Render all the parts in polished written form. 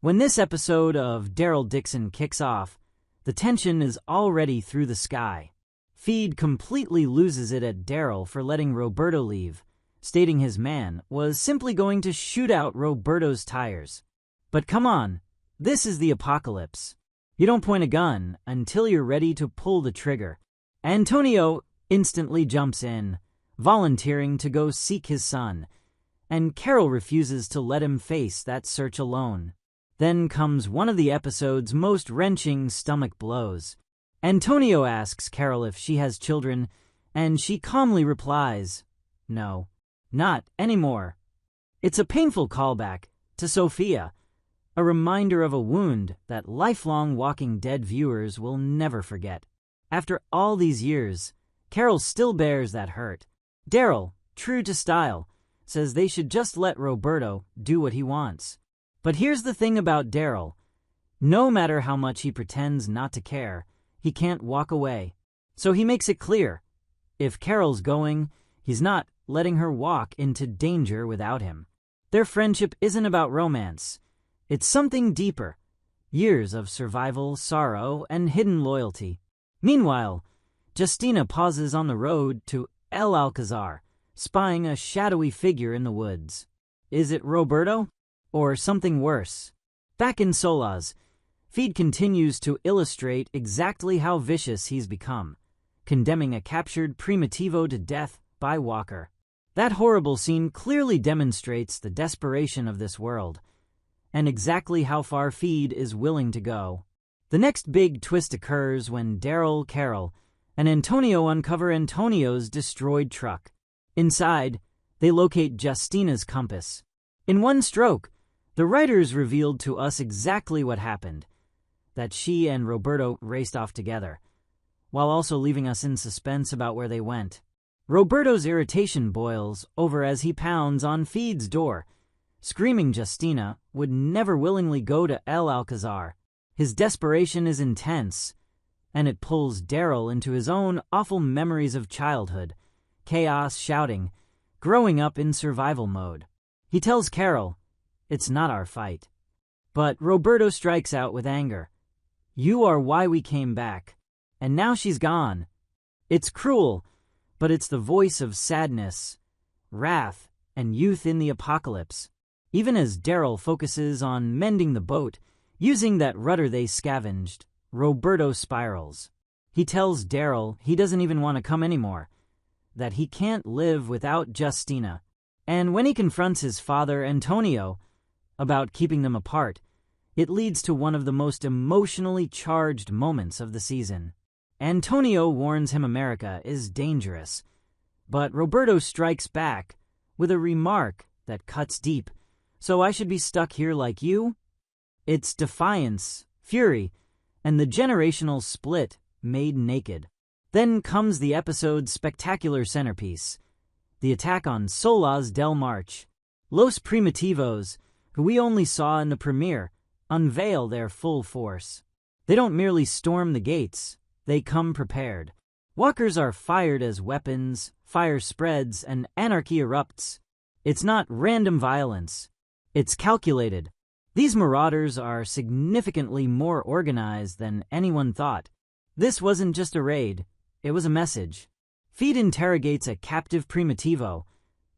When this episode of Daryl Dixon kicks off, the tension is already through the sky. Fede completely loses it at Daryl for letting Roberto leave, stating his man was simply going to shoot out Roberto's tires. But come on, this is the apocalypse. You don't point a gun until you're ready to pull the trigger. Antonio instantly jumps in, volunteering to go seek his son, and Carol refuses to let him face that search alone. Then comes one of the episode's most wrenching stomach blows. Antonio asks Carol if she has children, and she calmly replies, "No, not anymore." It's a painful callback to Sophia, a reminder of a wound that lifelong Walking Dead viewers will never forget. After all these years, Carol still bears that hurt. Daryl, true to style, says they should just let Roberto do what he wants. But here's the thing about Daryl. No matter how much he pretends not to care, he can't walk away. So he makes it clear, if Carol's going, he's not letting her walk into danger without him. Their friendship isn't about romance. It's something deeper. Years of survival, sorrow, and hidden loyalty. Meanwhile, Justina pauses on the road to El Alcazar, spying a shadowy figure in the woods. Is it Roberto? Or something worse? Back in Solas, Fede continues to illustrate exactly how vicious he's become, condemning a captured Primitivo to death by Walker. That horrible scene clearly demonstrates the desperation of this world, and exactly how far Fede is willing to go. The next big twist occurs when Daryl, Carol, and Antonio uncover Antonio's destroyed truck. Inside, they locate Justina's compass. In one stroke, the writers revealed to us exactly what happened, that she and Roberto raced off together, while also leaving us in suspense about where they went. Roberto's irritation boils over as he pounds on Fede's door, screaming Justina would never willingly go to El Alcazar. His desperation is intense, and it pulls Daryl into his own awful memories of childhood, chaos, shouting, growing up in survival mode. He tells Carol, "It's not our fight." But Roberto strikes out with anger. "You are why we came back, and now she's gone." It's cruel, but it's the voice of sadness, wrath, and youth in the apocalypse. Even as Daryl focuses on mending the boat, using that rudder they scavenged, Roberto spirals. He tells Daryl he doesn't even want to come anymore, that he can't live without Justina. And when he confronts his father, Antonio, about keeping them apart, it leads to one of the most emotionally charged moments of the season. Antonio warns him America is dangerous, but Roberto strikes back with a remark that cuts deep. "So I should be stuck here like you?" It's defiance, fury, and the generational split made naked. Then comes the episode's spectacular centerpiece, the attack on Solas del March. Los Primitivos, who we only saw in the premiere, unveil their full force. They don't merely storm the gates, they come prepared. Walkers are fired as weapons, fire spreads, and anarchy erupts. It's not random violence, it's calculated. These marauders are significantly more organized than anyone thought. This wasn't just a raid, it was a message. Fede interrogates a captive Primitivo,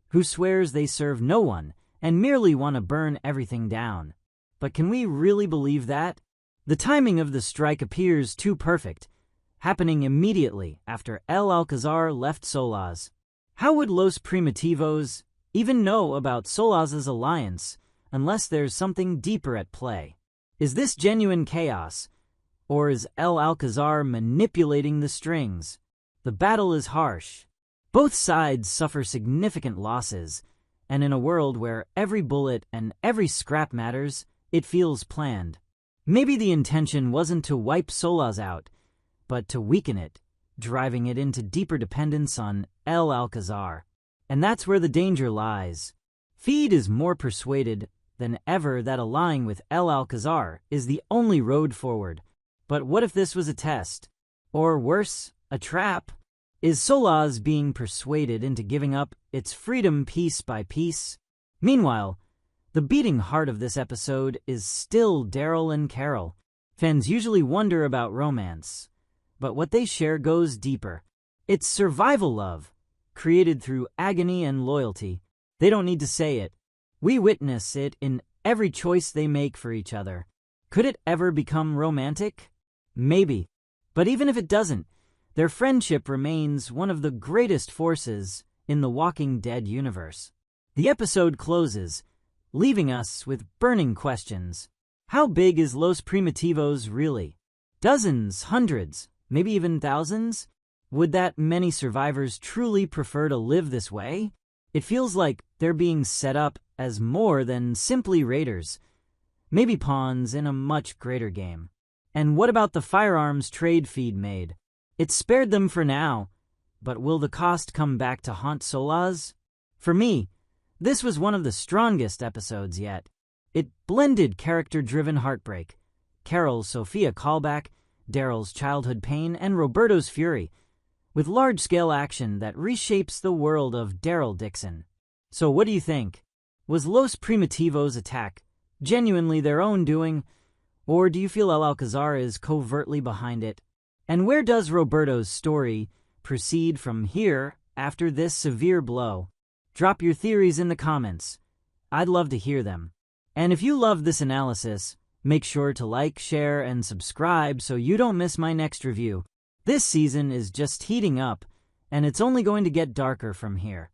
who swears they serve no one and merely want to burn everything down. But can we really believe that? The timing of the strike appears too perfect, happening immediately after El Alcazar left Solas. How would Los Primitivos even know about Solas's alliance unless there's something deeper at play? Is this genuine chaos, or is El Alcazar manipulating the strings? The battle is harsh. Both sides suffer significant losses, and in a world where every bullet and every scrap matters, it feels planned. Maybe the intention wasn't to wipe Solas out, but to weaken it, driving it into deeper dependence on El Alcazar. And that's where the danger lies. Fede is more persuaded than ever that allying with El Alcazar is the only road forward. But what if this was a test? Or worse, a trap? Is Solas being persuaded into giving up its freedom piece by piece? Meanwhile, The beating heart of this episode is still Daryl and Carol. Fans usually wonder about romance, but what they share goes deeper. It's survival love, created through agony and loyalty. They don't need to say it. We witness it in every choice they make for each other. Could it ever become romantic? Maybe. But even if it doesn't, their friendship remains one of the greatest forces in the Walking Dead universe. The episode closes, leaving us with burning questions. How big is Los Primitivos really? Dozens, hundreds, maybe even thousands? Would that many survivors truly prefer to live this way? It feels like they're being set up as more than simply raiders, maybe pawns in a much greater game. And what about the firearms trade feed made? It spared them for now, but will the cost come back to haunt Solaz? For me, this was one of the strongest episodes yet. It blended character-driven heartbreak, Carol's Sophia callback, Daryl's childhood pain, and Roberto's fury, with large-scale action that reshapes the world of Daryl Dixon. So what do you think? Was Los Primitivos' attack genuinely their own doing, or do you feel El Alcazar is covertly behind it? And where does Roberto's story proceed from here after this severe blow? Drop your theories in the comments. I'd love to hear them. And if you love this analysis, make sure to like, share, and subscribe so you don't miss my next review. This season is just heating up, and it's only going to get darker from here.